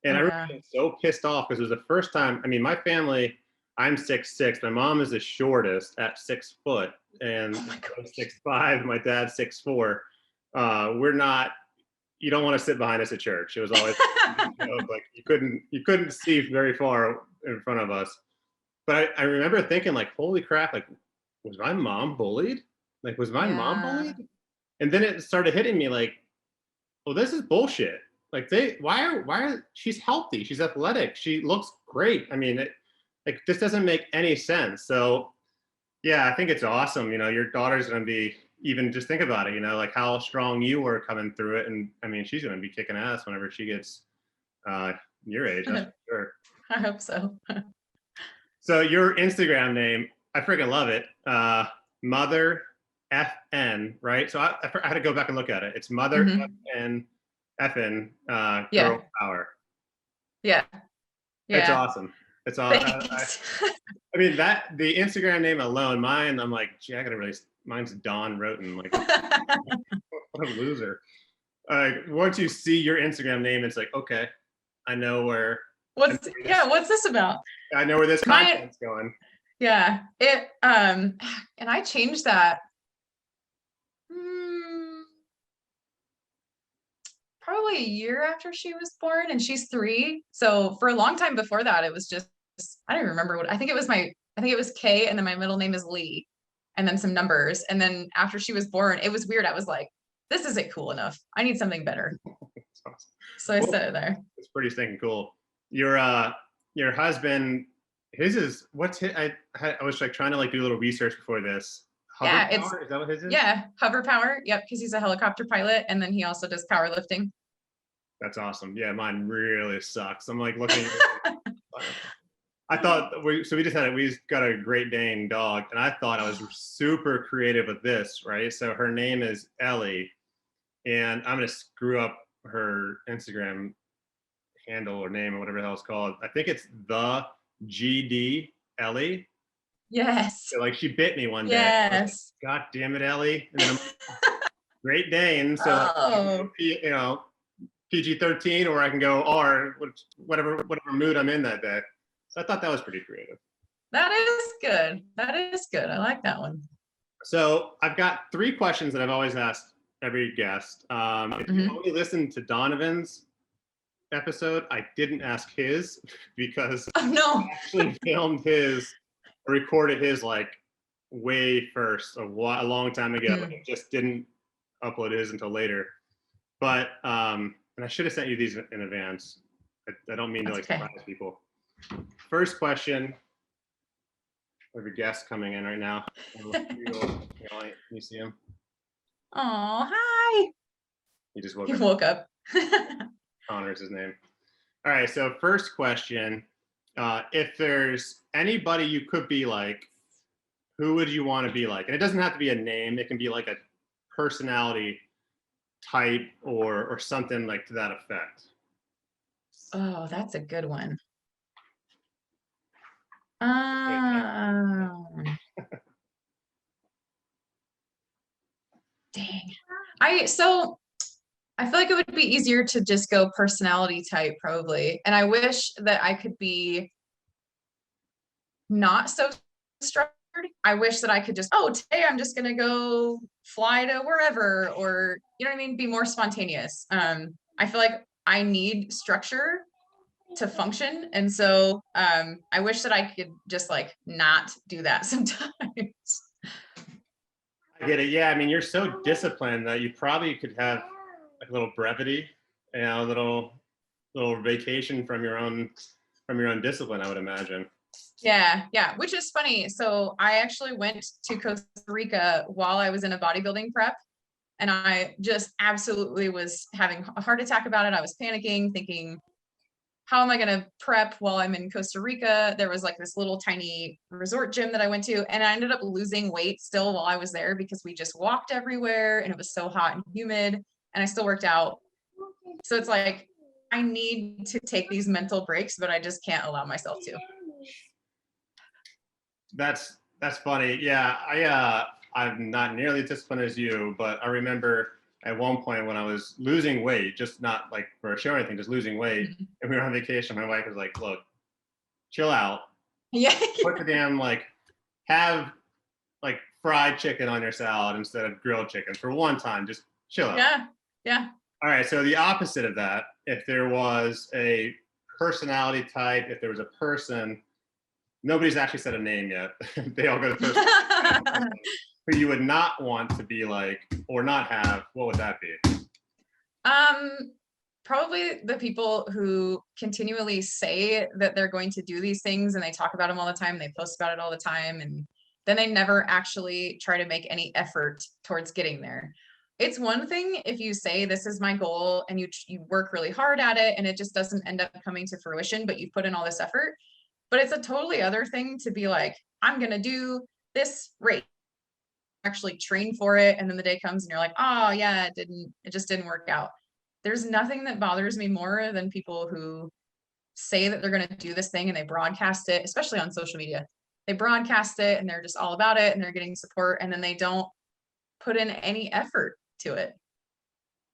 And Oh, I remember yeah. being so pissed off because it was the first time. I mean, my family, I'm 6'6". My mom is the shortest at 6 foot, and Oh my I'm gosh. 6'5". My dad's 6'4". We're not. You don't want to sit behind us at church. It was always like you couldn't see very far in front of us. But I remember thinking like, holy crap! Like, was my mom bullied? Like, was my mom Yeah. bullied? And then it started hitting me like, well, this is bullshit. Like she's healthy, she's athletic, she looks great. I mean, like this doesn't make any sense. So yeah, I think it's awesome. Your daughter's gonna be, even just think about it. Like how strong you were coming through it, and I mean, she's gonna be kicking ass whenever she gets your age. That's for sure. I hope so. So your Instagram name, I freaking love it. Mother FN, right? So I had to go back and look at it. It's Mother Mhm. FN Yeah. Girl Power. Yeah. It's Yeah. awesome. It's all. Thanks. I mean, that the Instagram name alone, mine. I'm like, gee, I gotta really. Mine's Don Roten. Like, what a loser. Once you see your Instagram name, it's like, okay, I know where. What's this about? I know where this My content's going. Yeah, and I changed that mm, probably a year after she was born, and she's 3. So for a long time before that, it was just, I don't remember I think it was K, and then my middle name is Lee, and then some numbers. And then after she was born, it was weird. I was like, this isn't cool enough. I need something better. Awesome. So I Well, set it there. it's pretty stinking cool. Your husband, his is what's his? I was like trying to like do a little research before this. Hover Yeah, Power, is that what his is? yeah, hover power. Yep, because he's a helicopter pilot, and then he also does powerlifting. That's awesome. Yeah, mine really sucks. I'm like looking. I thought we just got a Great Dane dog, and I thought I was super creative with this, right? So her name is Ellie, and I'm gonna screw up her Instagram handle or name or whatever the hell it's called. I think it's the GD Ellie. Yes. So like she bit me one day. Yes. Like, God damn it, Ellie! And then I'm Great Dane, so Oh, PG-13, or I can go R, whatever mood I'm in that day. So I thought that was pretty creative. that is good. That is good. I like that one. So I've got 3 questions that I've always asked every guest. If you only listen to Donovan's episode, I didn't ask his because Oh no. I actually recorded his like way first, a long time ago. But I just didn't upload his until later. But and I should have sent you these in advance. I don't mean to like surprise people. First question. We have a guest coming in right now. Can you see him? Oh, hi. He just woke He up. woke up. Connor's his name. All right. So first question: if there's anybody you could be like, who would you want to be like? And it doesn't have to be a name. It can be like a personality type or something like to that effect. Oh, that's a good one. Dang. I feel like it would be easier to just go personality type probably. And I wish that I could be not so structured. I wish that I could just, today I'm just gonna go fly to wherever, or you know what I mean, be more spontaneous. I feel like I need structure to function, and so I wish that I could just like not do that sometimes. I get it. Yeah, I mean, you're so disciplined that you probably could have like a little brevity, a little vacation from your own discipline, I would imagine. Yeah, yeah, which is funny. So I actually went to Costa Rica while I was in a bodybuilding prep, and I just absolutely was having a heart attack about it. I was panicking, thinking, how am I going to prep while I'm in Costa Rica? There was like this little tiny resort gym that I went to, and I ended up losing weight still while I was there because we just walked everywhere and it was so hot and humid, and I still worked out. So it's like, I need to take these mental breaks, but I just can't allow myself to. That's funny. Yeah, I'm not nearly as disciplined as you, but I remember at one point when I was losing weight, just not like for a show or anything, just losing weight, and we were on vacation. My wife was like, "Look, chill out. Yeah. Put the damn have like fried chicken on your salad instead of grilled chicken for one time. Just chill out." Yeah. Yeah. All right. So the opposite of that, if there was a personality type, if there was a person. Nobody's actually said a name yet. They all go the first. Who you would not want to be like or not have, what would that be? Probably the people who continually say that they're going to do these things and they talk about them all the time, they post about it all the time, and then they never actually try to make any effort towards getting there. It's one thing if you say this is my goal and you work really hard at it and it just doesn't end up coming to fruition, but you put in all this effort. But it's a totally other thing to be like, I'm going to do this race, actually train for it. And then the day comes and you're like, oh yeah, it just didn't work out. There's nothing that bothers me more than people who say that they're going to do this thing and they broadcast it, especially on social media. They broadcast it and they're just all about it and they're getting support, and then they don't put in any effort to it.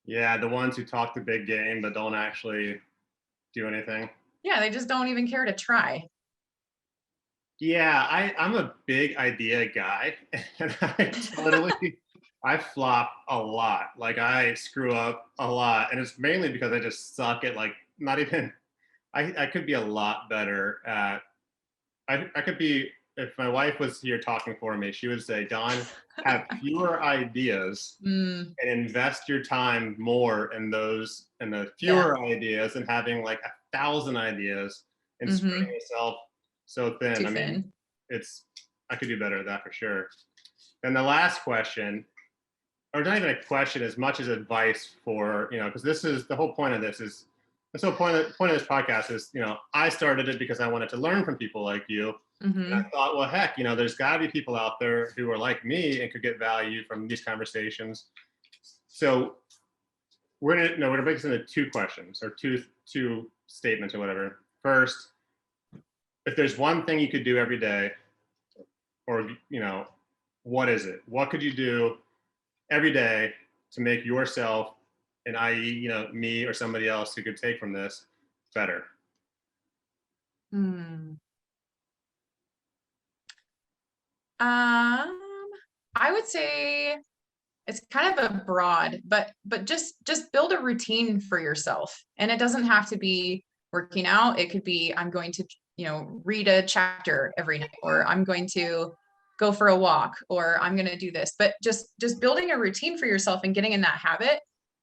Yeah, the ones who talk the big game but don't actually do anything. Yeah, they just don't even care to try. Yeah, I'm a big idea guy, and I flop a lot. Like I screw up a lot, and it's mainly because I just suck at not even. I could be a lot better at. I could be, if my wife was here talking for me, she would say, "Don, have fewer ideas and invest your time more in those and the fewer ideas and having like 1,000 ideas and spreading yourself so thin." Too thin. I could do better at that for sure. And the last question, or not even a question as much as advice for, because this is the whole point of this is, the whole point of this podcast is, I started it because I wanted to learn from people like you. And I thought, well, heck, there's got to be people out there who are like me and could get value from these conversations. So we're gonna break this into two questions or two statements or whatever. First, if there's one thing you could do every day, or what is it? What could you do every day to make yourself, and i.e., me or somebody else who could take from this, better? I would say it's kind of a broad, but just build a routine for yourself. And it doesn't have to be working out. It could be, I'm going to, read a chapter every night, or I'm going to go for a walk, or I'm going to do this. But just building a routine for yourself and getting in that habit.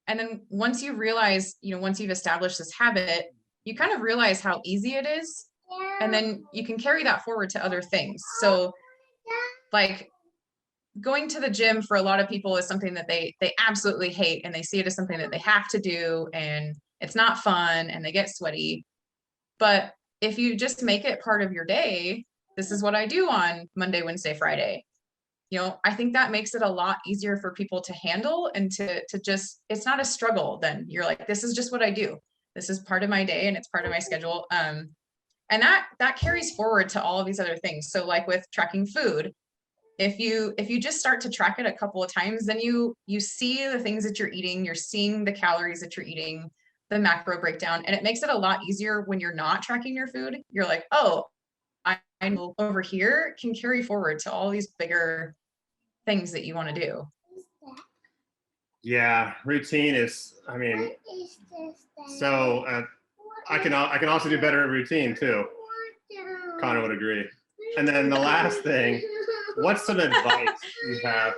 And then once you realize, once you've established this habit, you kind of realize how easy it is. And then you can carry that forward to other things. So like going to the gym for a lot of people is something that they absolutely hate, and they see it as something that they have to do, and it's not fun, and they get sweaty. But if you just make it part of your day, this is what I do on Monday, Wednesday, Friday. I think that makes it a lot easier for people to handle, and to just, it's not a struggle. Then you're like, this is just what I do. This is part of my day and it's part of my schedule. And that carries forward to all of these other things. So like with tracking food, if you just start to track it a couple of times, then you see the things that you're eating, you're seeing the calories that you're eating, the macro breakdown, and it makes it a lot easier when you're not tracking your food. You're like, oh, I know over here can carry forward to all these bigger things that you want to do. Yeah, routine is, so I can also do better at routine too. Connor would agree. And then the last thing, what's some advice you have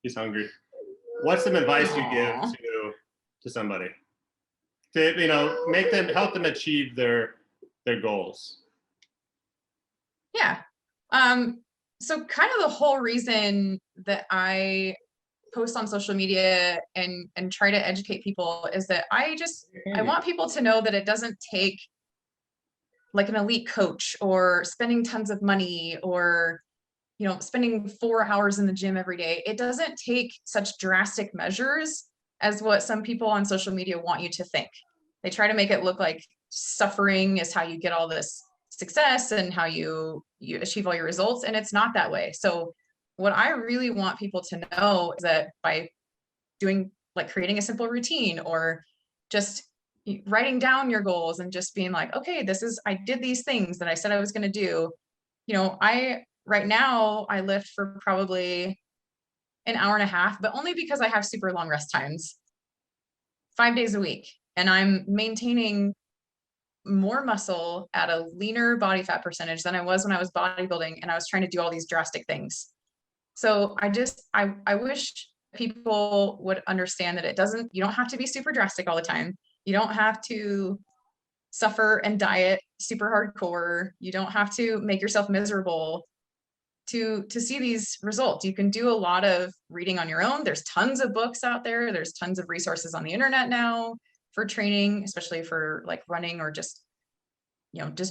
He's hungry. What's some advice you give Aw. to somebody to, help them achieve their goals? Yeah. So kind of the whole reason that I post on social media and try to educate people is that I want people to know that it doesn't take like an elite coach or spending tons of money or spending 4 hours in the gym every day. It doesn't take such drastic measures as what some people on social media want you to think. They try to make it look like suffering is how you get all this success and how you achieve all your results. And it's not that way. So what I really want people to know is that by doing like creating a simple routine or just writing down your goals and just being like, okay, I did these things that I said I was going to do. Right now I lift for probably an hour and a half, but only because I have super long rest times, 5 days a week. And I'm maintaining more muscle at a leaner body fat percentage than I was when I was bodybuilding and I was trying to do all these drastic things. So I wish people would understand that you don't have to be super drastic all the time. You don't have to suffer and diet super hardcore. You don't have to make yourself miserable to see these results. You can do a lot of reading on your own. There's tons of books out there. There's tons of resources on the internet now for training, especially for like running or just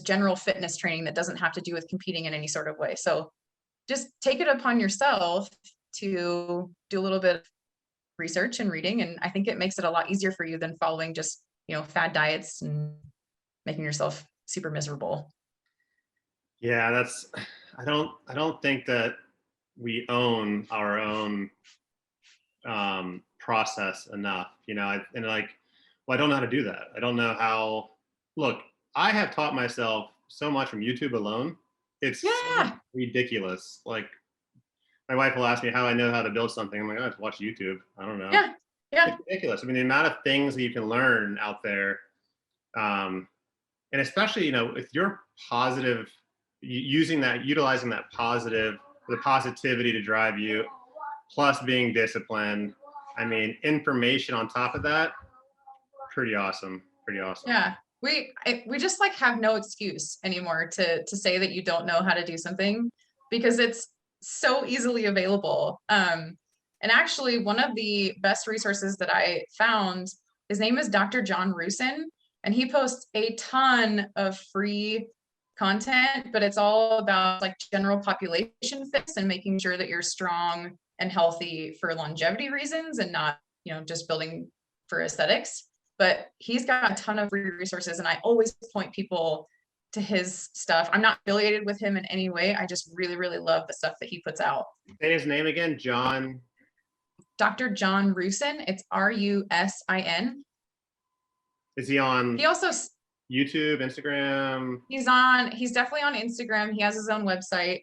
general fitness training that doesn't have to do with competing in any sort of way. So just take it upon yourself to do a little bit of research and reading. And I think it makes it a lot easier for you than following just, fad diets and making yourself super miserable. Yeah, I don't think that we own our own process enough, I don't know how to do that. I don't know how. Look, I have taught myself so much from YouTube alone. It's so ridiculous. Like, my wife will ask me how I know how to build something. I'm like, I have to watch YouTube. I don't know. Yeah. It's ridiculous. I mean, the amount of things that you can learn out there, and especially, if you're positive, utilizing that the positivity to drive you, plus being disciplined. I mean, information on top of that, pretty awesome. Yeah. We just like have no excuse anymore to say that you don't know how to do something because it's so easily available. And actually one of the best resources that I found, his name is Dr. John Rusin, and he posts a ton of free content, but it's all about like general population fitness and making sure that you're strong and healthy for longevity reasons and not, just building for aesthetics. But he's got a ton of free resources and I always point people to his stuff. I'm not affiliated with him in any way. I just really, really love the stuff that he puts out. Say his name again, John. Dr. John Rusin. It's Rusin. Is he on? He also YouTube, Instagram. He's definitely on Instagram. He has his own website.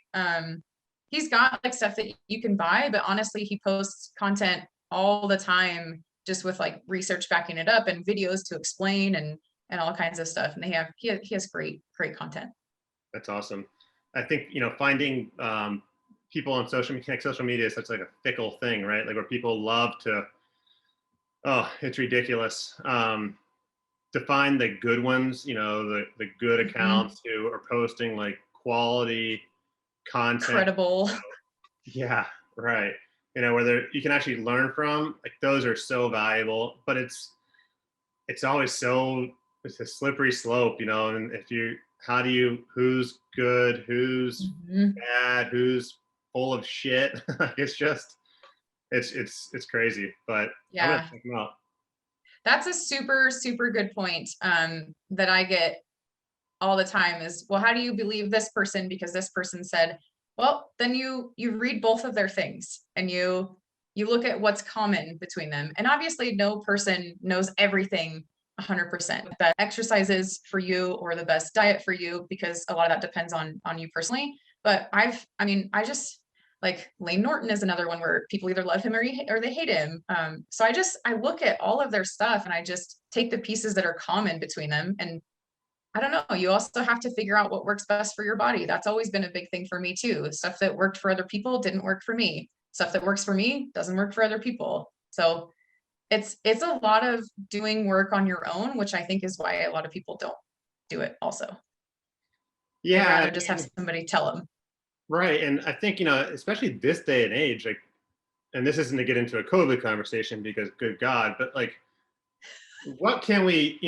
He's got like stuff that you can buy, but honestly, he posts content all the time, just with like research backing it up and videos to explain and all kinds of stuff. And he has great content. That's awesome. I think, finding people on social media is such like a fickle thing, right? Like where people love to, it's ridiculous. To find the good ones, the good accounts who are posting like quality content. Incredible. Yeah, right. Where you can actually learn from, like those are so valuable, but it's always it's a slippery slope, and who's good, who's bad, who's full of shit. It's just, it's crazy, but yeah. I'm gonna check them out. That's a super, super good point that I get all the time is, well, how do you believe this person? Because this person said, well, then you read both of their things and you look at what's common between them. And obviously no person knows everything 100%. Best exercises for you or the best diet for you, because a lot of that depends on you personally. But I just like Layne Norton is another one where people either love him or they hate him. So I look at all of their stuff and I just take the pieces that are common between them. And I don't know, you also have to figure out what works best for your body. That's always been a big thing for me too. Stuff that worked for other people didn't work for me. stuff that works for me doesn't work for other people. So it's a lot of doing work on your own, which I think is why a lot of people don't do it also. They'd Yeah, rather just have somebody tell them. right. And I think, especially this day and age, like, and this isn't to get into a COVID conversation because good God, but like, what can we,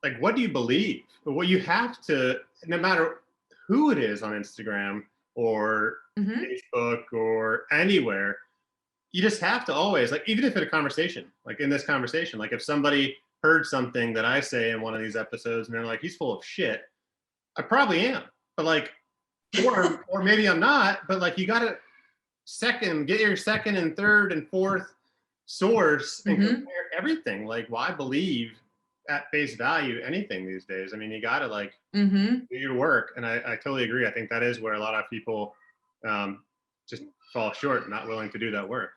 like, what do you believe? What you have to, no matter who it is on Instagram or Facebook or anywhere, you just have to always, like, even if in a conversation, like in this conversation, like if somebody heard something that I say in one of these episodes and they're like, he's full of shit, I probably am, but like, or maybe I'm not, but like, you got to get your second and third and fourth source and compare everything. Like, why believe at face value anything these days? I mean, you got to like do your work. And I totally agree. I think that is where a lot of people just fall short, not willing to do that work.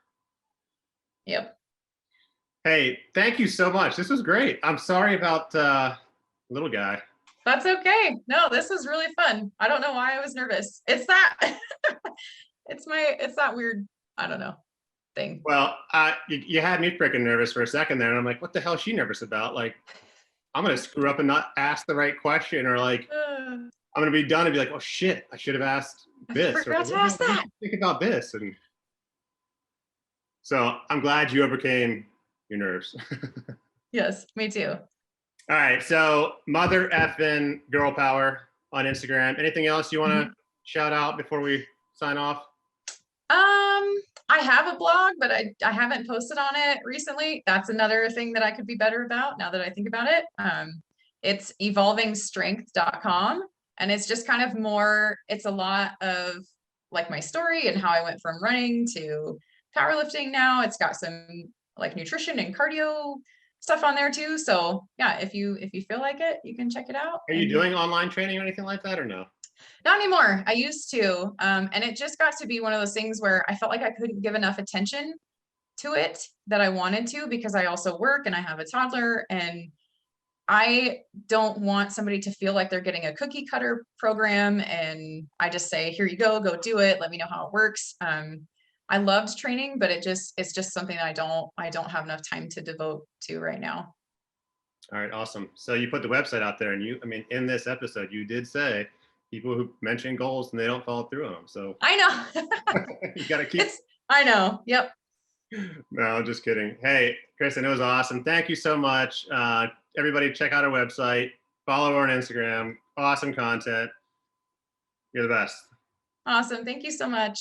Yep. Hey, thank you so much. This was great. I'm sorry about little guy. That's okay. No, this was really fun. I don't know why I was nervous. It's that, it's that weird, I don't know, thing. Well, you had me freaking nervous for a second there. And I'm like, what the hell is she nervous about? Like, I'm going to screw up and not ask the right question, or like, I'm going to be done and be like, oh shit, I should have asked this. I forgot to ask that. Think about this. And so I'm glad you overcame your nerves. Yes, me too. All right. So Mother Effin Girl Power on Instagram. Anything else you want to shout out before we sign off? I have a blog, but I haven't posted on it recently. That's another thing that I could be better about now that I think about it. It's evolvingstrength.com. And it's just kind of more, it's a lot of like my story and how I went from running to powerlifting now. It's got some like nutrition and cardio stuff on there too. So yeah, if you feel like it, you can check it out. Are you doing online training or anything like that, or no? Not anymore. I used to. And it just got to be one of those things where I felt like I couldn't give enough attention to it that I wanted to, because I also work and I have a toddler, and I don't want somebody to feel like they're getting a cookie cutter program and I just say, here you go do it. Let me know how it works. I loved training, but it's just something that I don't have enough time to devote to right now. All right, awesome. So you put the website out there, and in this episode, you did say people who mention goals and they don't follow through on them. So I know. You got to keep. I know. Yep. No, I'm just kidding. Hey, Kristin, it was awesome. Thank you so much. Everybody check out our website, follow her on Instagram. Awesome content. You're the best. Awesome. Thank you so much.